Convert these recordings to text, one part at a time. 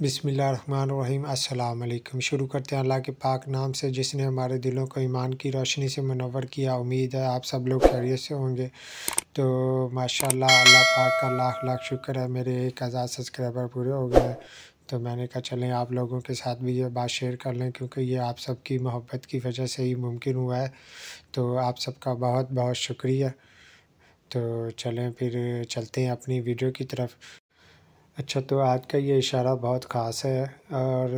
بسم اللہ الرحمن الرحیم۔ السلام علیکم۔ شروع کرتے ہیں اللہ کے پاک نام سے جس نے ہمارے دلوں کو ایمان کی روشنی سے منور کیا۔ امید ہے آپ سب لوگ خیریت سے ہوں گے۔ تو ماشاءاللہ اللہ پاک کا لاکھ لاکھ شکر ہے، میرے 1000 سبسکرائبر پورے ہو گئے ہیں۔ تو میں نے کہا چلیں آپ لوگوں کے ساتھ بھی یہ بات شیئر کر لیں، کیونکہ یہ آپ سب کی محبت کی وجہ سے ہی ممکن ہوا ہے۔ تو آپ سب کا بہت بہت شکریہ۔ تو چلیں پھر چلتے ہیں اپنی ویڈیو کی طرف۔ اچھا، تو آج کا یہ اشارہ بہت خاص ہے، اور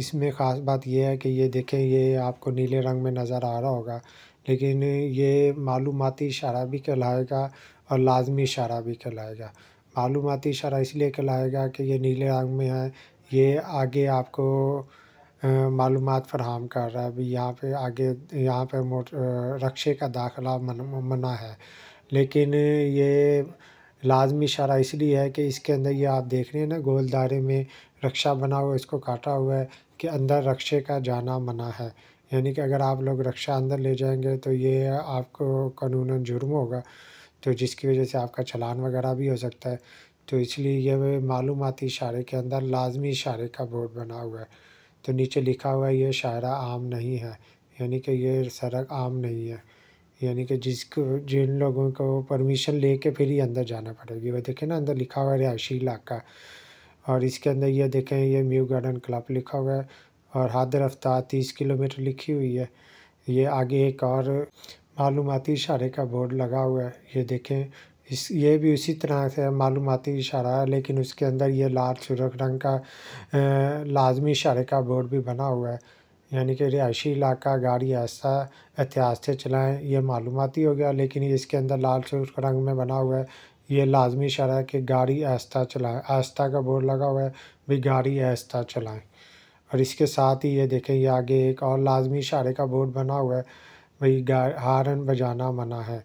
اس میں خاص بات یہ ہے کہ یہ دیکھیں، یہ آپ کو نیلے رنگ میں نظر آ رہا ہوگا، لیکن یہ معلوماتی اشارہ بھی کہلائے گا اور لازمی اشارہ بھی کہلائے گا۔ معلوماتی اشارہ اس لیے کہلائے گا کہ یہ نیلے رنگ میں ہے، یہ آگے آپ کو معلومات فراہم کر رہا ہے۔ ابھی یہاں پہ آگے یہاں پہ رکشے کا داخلہ منع ہے، لیکن یہ لازمی اشارہ اس لیے ہے کہ اس کے اندر یہ آپ دیکھ رہے ہیں نا، گول دائرے میں رکشہ بنا ہوا ہے، اس کو کاٹا ہوا ہے کہ اندر رکشے کا جانا منع ہے۔ یعنی کہ اگر آپ لوگ رکشہ اندر لے جائیں گے تو یہ آپ کو قانوناً جرم ہوگا، تو جس کی وجہ سے آپ کا چلان وغیرہ بھی ہو سکتا ہے۔ تو اس لیے یہ معلوماتی اشارے کے اندر لازمی اشارے کا بورڈ بنا ہوا ہے۔ تو نیچے لکھا ہوا ہے یہ شاہراہ عام نہیں ہے، یعنی کہ یہ سڑک عام نہیں ہے، یعنی کہ جن لوگوں کو پرمیشن لے کے پھر ہی اندر جانا پڑے گی۔ وہ دیکھیں نا، اندر لکھا ہوا ہے رہائشی علاقہ، اور اس کے اندر یہ دیکھیں یہ میو گارڈن کلب لکھا ہوا ہے، اور حد رفتار 30 کلومیٹر لکھی ہوئی ہے۔ یہ آگے ایک اور معلوماتی اشارے کا بورڈ لگا ہوا ہے، یہ دیکھیں، یہ بھی اسی طرح سے معلوماتی اشارہ ہے، لیکن اس کے اندر یہ لال سرخ رنگ کا لازمی اشارے کا بورڈ بھی بنا ہوا ہے، یعنی کہ رہائشی علاقہ، گاڑی ایسا احتیاط سے چلائیں، یہ معلوماتی ہو گیا، لیکن اس کے اندر لال سرخ رنگ میں بنا ہوا ہے، یہ لازمی اشارہ ہے کہ گاڑی آہستہ چلائیں۔ آہستہ کا بورڈ لگا ہوا ہے، بھی گاڑی آہستہ چلائیں۔ اور اس کے ساتھ ہی یہ دیکھیں، یہ آگے ایک اور لازمی اشارے کا بورڈ بنا ہوا ہے، بھئی ہارن بجانا منع ہے۔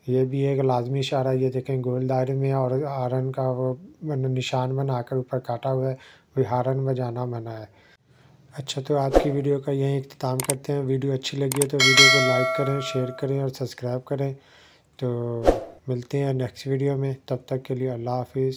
یہ بھی ایک لازمی اشارہ ہے، یہ دیکھیں گول دائرے میں، اور ہارن کا وہ نشان بنا کر اوپر کاٹا ہوا ہے، بھئی ہارن بجانا منع ہے۔ اچھا، تو آج کی ویڈیو کا یہیں اختتام کرتے ہیں۔ ویڈیو اچھی لگی ہے تو ویڈیو کو لائک کریں، شیئر کریں اور سبسکرائب کریں۔ تو ملتے ہیں نیکسٹ ویڈیو میں، تب تک کے لیے اللہ حافظ۔